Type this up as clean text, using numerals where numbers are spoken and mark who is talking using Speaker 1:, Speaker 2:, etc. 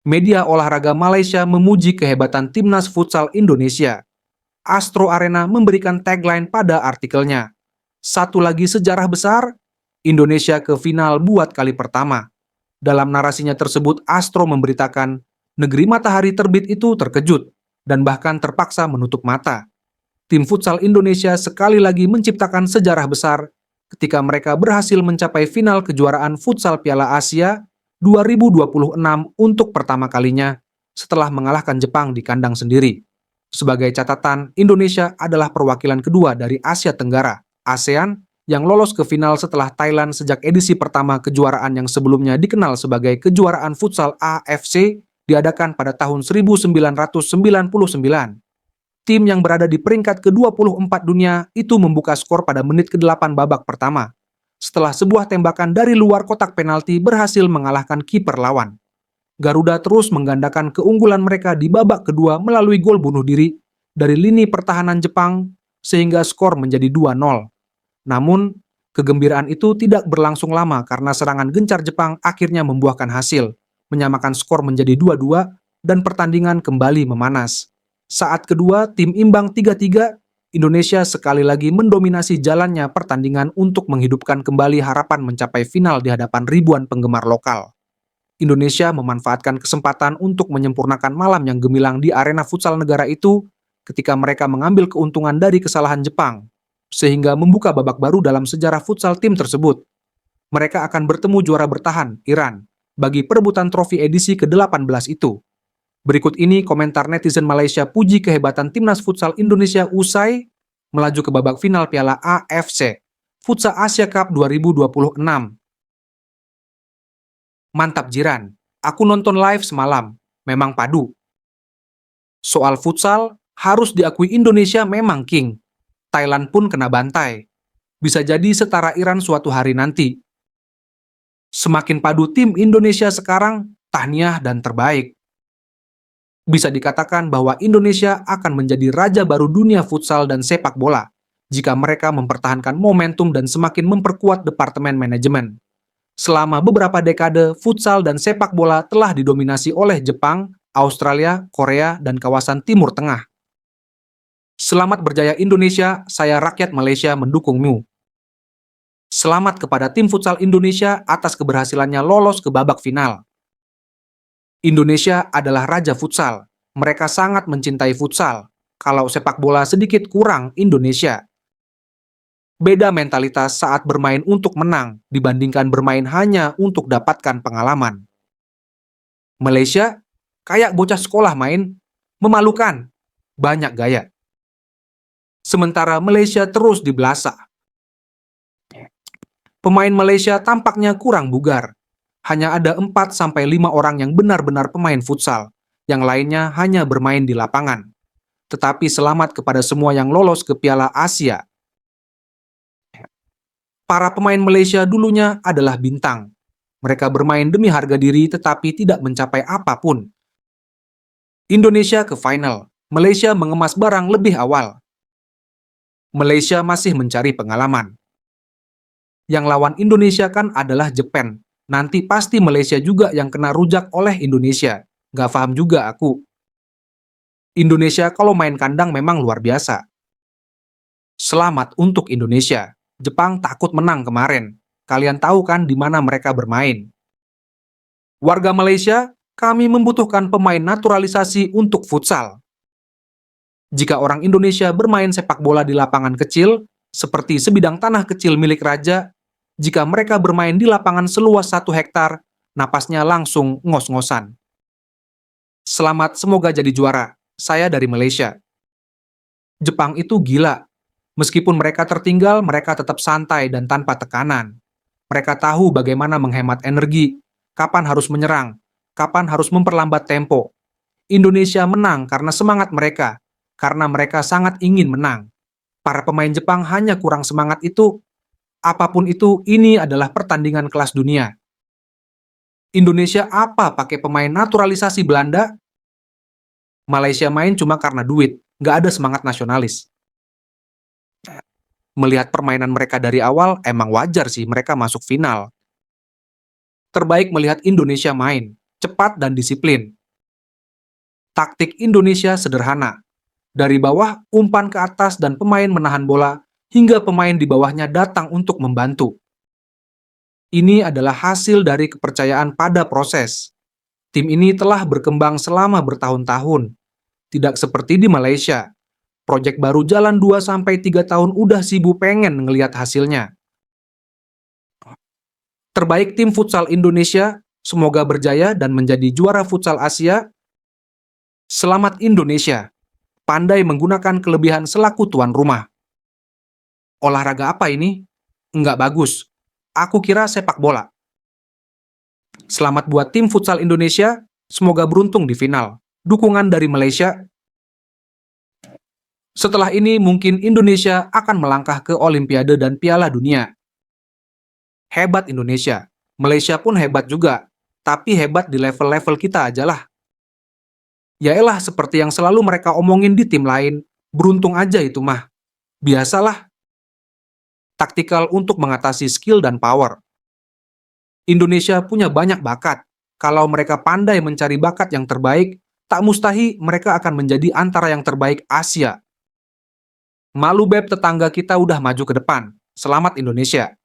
Speaker 1: Media olahraga Malaysia memuji kehebatan timnas futsal Indonesia. Astro Arena memberikan tagline pada artikelnya. Satu lagi sejarah besar, Indonesia ke final buat kali pertama. Dalam narasinya tersebut, Astro memberitakan, negeri matahari terbit itu terkejut dan bahkan terpaksa menutup mata. Tim futsal Indonesia sekali lagi menciptakan sejarah besar ketika mereka berhasil mencapai final kejuaraan futsal Piala Asia 2026 untuk pertama kalinya setelah mengalahkan Jepang di kandang sendiri. Sebagai catatan, Indonesia adalah perwakilan kedua dari Asia Tenggara, ASEAN, yang lolos ke final setelah Thailand sejak edisi pertama kejuaraan yang sebelumnya dikenal sebagai kejuaraan futsal AFC diadakan pada tahun 1999. Tim yang berada di peringkat ke-24 dunia itu membuka skor pada menit ke-8 babak pertama, setelah sebuah tembakan dari luar kotak penalti berhasil mengalahkan kiper lawan. Garuda terus menggandakan keunggulan mereka di babak kedua melalui gol bunuh diri dari lini pertahanan Jepang sehingga skor menjadi 2-0. Namun, kegembiraan itu tidak berlangsung lama karena serangan gencar Jepang akhirnya membuahkan hasil, menyamakan skor menjadi 2-2 dan pertandingan kembali memanas. Saat kedua, tim imbang 3-3, Indonesia sekali lagi mendominasi jalannya pertandingan untuk menghidupkan kembali harapan mencapai final di hadapan ribuan penggemar lokal. Indonesia memanfaatkan kesempatan untuk menyempurnakan malam yang gemilang di arena futsal negara itu ketika mereka mengambil keuntungan dari kesalahan Jepang, sehingga membuka babak baru dalam sejarah futsal tim tersebut. Mereka akan bertemu juara bertahan, Iran, bagi perebutan trofi edisi ke-18 itu. Berikut ini komentar netizen Malaysia puji kehebatan timnas futsal Indonesia usai melaju ke babak final Piala AFC, Futsal Asia Cup 2026. Mantap Jiran, aku nonton live semalam, memang padu. Soal futsal, harus diakui Indonesia memang king. Thailand pun kena bantai. Bisa jadi setara Iran suatu hari nanti. Semakin padu tim Indonesia sekarang, tahniah dan terbaik. Bisa dikatakan bahwa Indonesia akan menjadi raja baru dunia futsal dan sepak bola jika mereka mempertahankan momentum dan semakin memperkuat departemen manajemen. Selama beberapa dekade, futsal dan sepak bola telah didominasi oleh Jepang, Australia, Korea, dan kawasan Timur Tengah. Selamat berjaya Indonesia, saya rakyat Malaysia mendukungmu. Selamat kepada tim futsal Indonesia atas keberhasilannya lolos ke babak final. Indonesia adalah raja futsal. Mereka sangat mencintai futsal. Kalau sepak bola sedikit kurang Indonesia. Beda mentalitas saat bermain untuk menang dibandingkan bermain hanya untuk dapatkan pengalaman. Malaysia, kayak bocah sekolah main, memalukan, banyak gaya. Sementara Malaysia terus dibelasah. Pemain Malaysia tampaknya kurang bugar. Hanya ada 4-5 orang yang benar-benar pemain futsal, yang lainnya hanya bermain di lapangan. Tetapi selamat kepada semua yang lolos ke Piala Asia. Para pemain Malaysia dulunya adalah bintang. Mereka bermain demi harga diri tetapi tidak mencapai apapun. Indonesia ke final. Malaysia mengemas barang lebih awal. Malaysia masih mencari pengalaman. Yang lawan Indonesia kan adalah Jepang. Nanti pasti Malaysia juga yang kena rujak oleh Indonesia. Gak paham juga aku. Indonesia kalau main kandang memang luar biasa. Selamat untuk Indonesia. Jepang takut menang kemarin. Kalian tahu kan di mana mereka bermain. Warga Malaysia, kami membutuhkan pemain naturalisasi untuk futsal. Jika orang Indonesia bermain sepak bola di lapangan kecil, seperti sebidang tanah kecil milik raja, jika mereka bermain di lapangan seluas 1 hektar, napasnya langsung ngos-ngosan. Selamat, semoga jadi juara. Saya dari Malaysia. Jepang itu gila. Meskipun mereka tertinggal, mereka tetap santai dan tanpa tekanan. Mereka tahu bagaimana menghemat energi, kapan harus menyerang, kapan harus memperlambat tempo. Indonesia menang karena semangat mereka, karena mereka sangat ingin menang. Para pemain Jepang hanya kurang semangat itu. Apapun itu, ini adalah pertandingan kelas dunia. Indonesia apa pakai pemain naturalisasi Belanda? Malaysia main cuma karena duit, nggak ada semangat nasionalis. Melihat permainan mereka dari awal, emang wajar sih mereka masuk final. Terbaik melihat Indonesia main. cepat dan disiplin. Taktik Indonesia sederhana. Dari bawah, umpan ke atas dan pemain menahan bola, hingga pemain di bawahnya datang untuk membantu. Ini adalah hasil dari kepercayaan pada proses. Tim ini telah berkembang selama bertahun-tahun. Tidak seperti di Malaysia. Proyek baru jalan 2-3 tahun udah sibuk pengen ngelihat hasilnya. Terbaik tim futsal Indonesia, semoga berjaya dan menjadi juara futsal Asia. Selamat Indonesia, pandai menggunakan kelebihan selaku tuan rumah. Olahraga apa ini? Enggak bagus. Aku kira sepak bola. Selamat buat tim futsal Indonesia, semoga beruntung di final. Dukungan dari Malaysia. Setelah ini mungkin Indonesia akan melangkah ke Olimpiade dan Piala Dunia. Hebat Indonesia. Malaysia pun hebat juga, tapi hebat di level-level kita aja lah. Yaelah seperti yang selalu mereka omongin di tim lain, beruntung aja itu mah. Biasalah. Taktikal untuk mengatasi skill dan power. Indonesia punya banyak bakat. Kalau mereka pandai mencari bakat yang terbaik, tak mustahil mereka akan menjadi antara yang terbaik Asia. Malu beb, tetangga kita udah maju ke depan. Selamat Indonesia.